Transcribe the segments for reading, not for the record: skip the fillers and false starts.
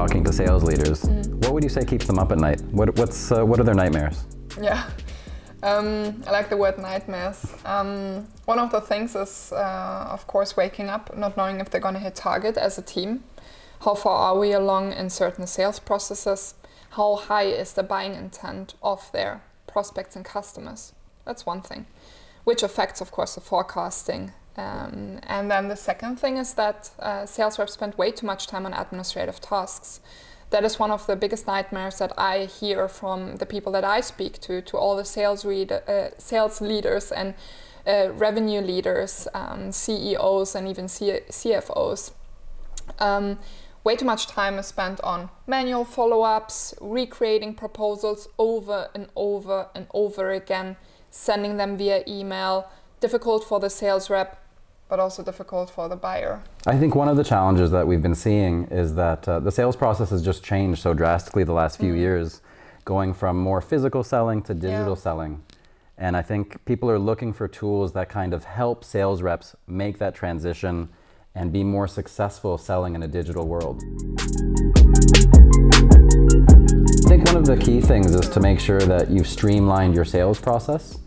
talking to sales leaders. What would you say keeps them up at night? What are their nightmares? Yeah, I like the word nightmares. One of the things is, of course, waking up, not knowing if they're going to hit target as a team. How far are we along in certain sales processes? How high is the buying intent of their prospects and customers? That's one thing, which affects, of course, the forecasting. And then the second thing is that sales reps spend way too much time on administrative tasks. That is one of the biggest nightmares that I hear from the people that I speak to all the sales leaders and revenue leaders, CEOs and even CFOs. Way too much time is spent on manual follow-ups, recreating proposals over and over and over again, sending them via email, difficult for the sales rep, but also difficult for the buyer. I think one of the challenges that we've been seeing is that the sales process has just changed so drastically the last few years, going from more physical selling to digital selling. And I think people are looking for tools that kind of help sales reps make that transition and be more successful selling in a digital world. I think one of the key things is to make sure that you've streamlined your sales process.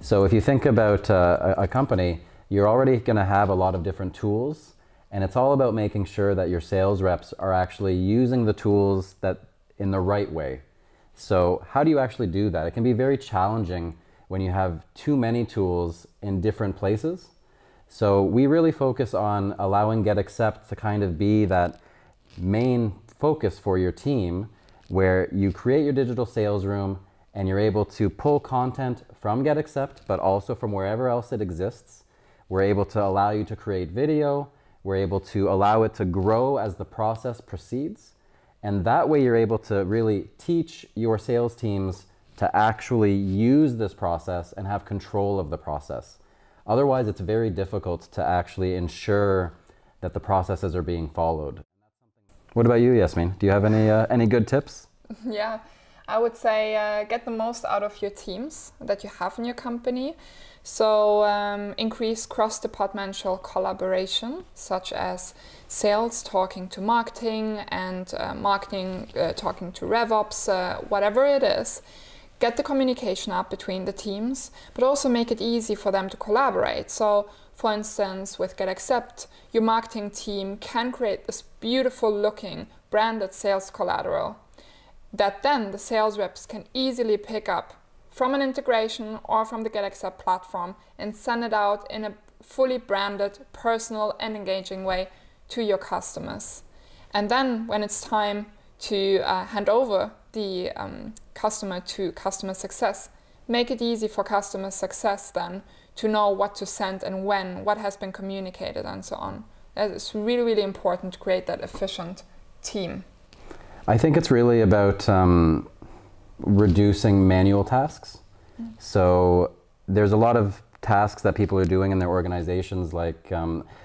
So if you think about a company, you're already going to have a lot of different tools, and it's all about making sure that your sales reps are actually using the tools that in the right way. So how do you actually do that? It can be very challenging when you have too many tools in different places. So we really focus on allowing GetAccept to kind of be that main focus for your team, where you create your digital sales room and you're able to pull content from GetAccept, but also from wherever else it exists. We're able to allow you to create video. We're able to allow it to grow as the process proceeds. And that way you're able to really teach your sales teams to actually use this process and have control of the process. Otherwise, it's very difficult to actually ensure that the processes are being followed. What about you, Yasmin? Do you have any good tips? Yeah, I would say get the most out of your teams that you have in your company. So increase cross-departmental collaboration, such as sales talking to marketing and marketing talking to RevOps, whatever it is. Get the communication up between the teams, but also make it easy for them to collaborate. So, for instance, with GetAccept, your marketing team can create this beautiful looking branded sales collateral that then the sales reps can easily pick up from an integration or from the GetAccept platform and send it out in a fully branded, personal and engaging way to your customers. And then when it's time to hand over the customer to customer success, make it easy for customer success then to know what to send and when, what has been communicated and so on. It's really, really important to create that efficient team. I think it's really about reducing manual tasks. So there's a lot of tasks that people are doing in their organizations, like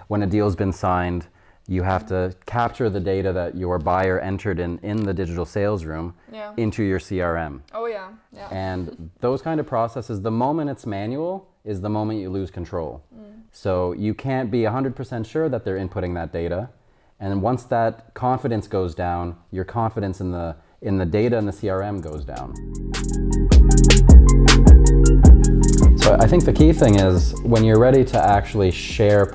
when a deal's been signed, you have to capture the data that your buyer entered in the digital sales room into your CRM. Oh yeah. And those kind of processes, the moment it's manual is the moment you lose control. So you can't be 100% sure that they're inputting that data. And once that confidence goes down, your confidence in the data and the CRM goes down. So I think the key thing is when you're ready to actually share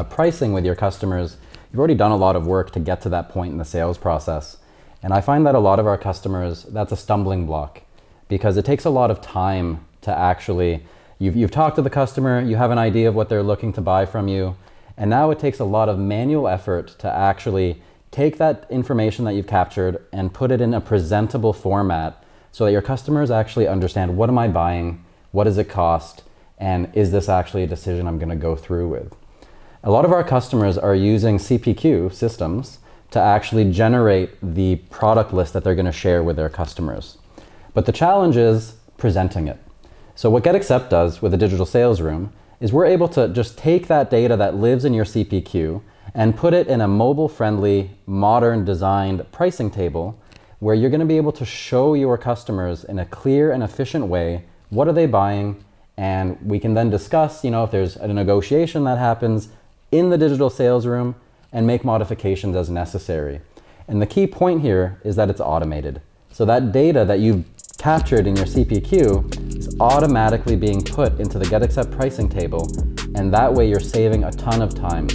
pricing with your customers, you've already done a lot of work to get to that point in the sales process. And I find that a lot of our customers, that's a stumbling block because it takes a lot of time to actually, you've talked to the customer, you have an idea of what they're looking to buy from you, and now it takes a lot of manual effort to actually take that information that you've captured and put it in a presentable format so that your customers actually understand, what am I buying, what does it cost, and is this actually a decision I'm going to go through with? A lot of our customers are using CPQ systems to actually generate the product list that they're going to share with their customers. But the challenge is presenting it. So what GetAccept does with the digital sales room is we're able to just take that data that lives in your CPQ and put it in a mobile-friendly, modern designed pricing table where you're going to be able to show your customers in a clear and efficient way what are they buying, and we can then discuss, if there's a negotiation that happens in the digital sales room and make modifications as necessary. And the key point here is that it's automated. So that data that you've captured in your CPQ is automatically being put into the GetAccept pricing table, and that way you're saving a ton of time.